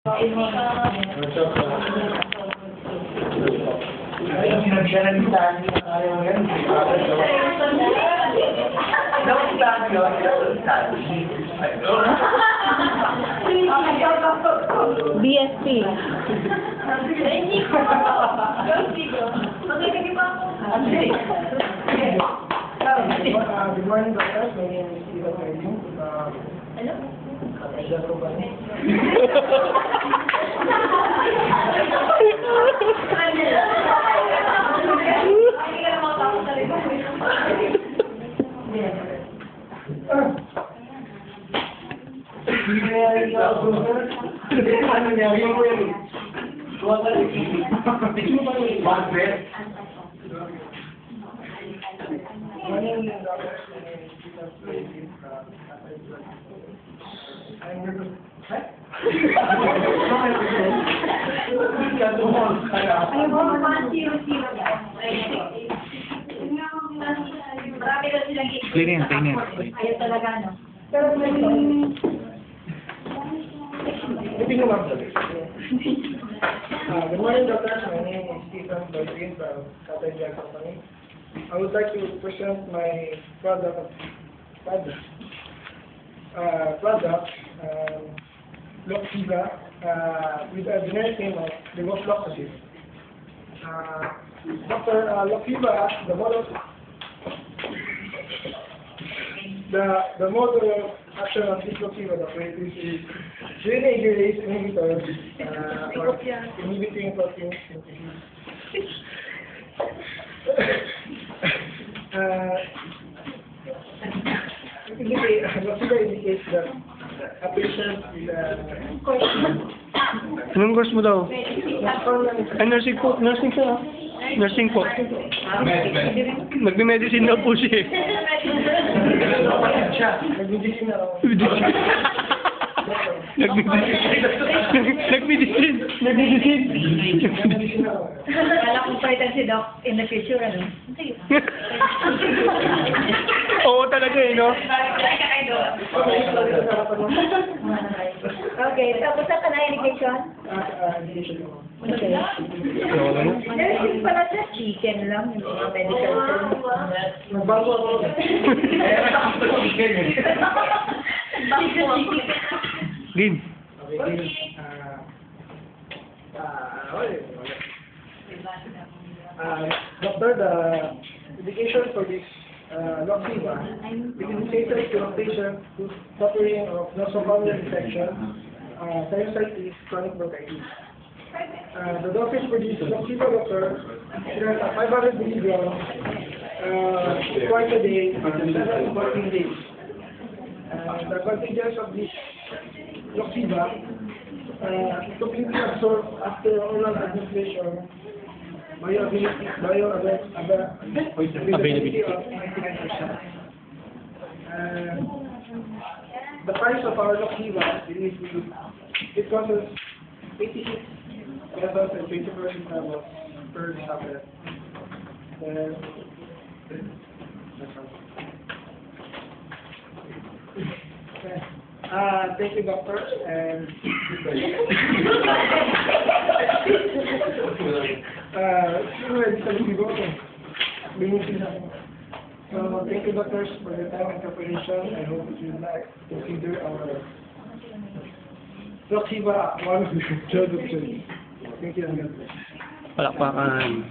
Ay, pinagsiyanalitaan niya tayo yan. BSP. Good morning, doctors. My name is Stephen Merlin. Hello? Clean. Ayaw talaga, no? Good morning, doctors. My name is Stephen Merlin from Katay Drug Company. I would like to present my product, Loxiva, with a generic name of levofloxacin. Dr. Loxiva, the mode of action of this Loxiva, is DNA inhibitor, inhibiting protein synthesis. Loxiva indicates that a patient with Anong course mo daw? Ay, nursing po. Nursing siya. Nursing po. Nagme-medicine daw po siya. nag-medicine na raw. Nagmedicine. Kala kong palitan si Doc in the future, ano? Oo talaga eh, no? Okay, tapos sa kanay-irrigation? Okay. Nursing pala siya, chicken lang, yung mga medical term. Nagbago ako. Game. Doctor, the indication for this Loxiva is indicated to a patient who's suffering of nosocomial infection, sinusitis, chronic bronchitis. The dosage for this Loxiva, doctor, is 500 milligrams twice a day for 7 to 14 days. The advantages of this Loxiva completely absorbed after oral administration, bioavailability of 99%. The price of our Loxiva is it costs 86 pesos and 20% per tablet. Thank you, doctor, and so thank you, doctors, for your time and preparation. I hope you like to consider our Loxiva one of the job options. Thank you. Palakpakan.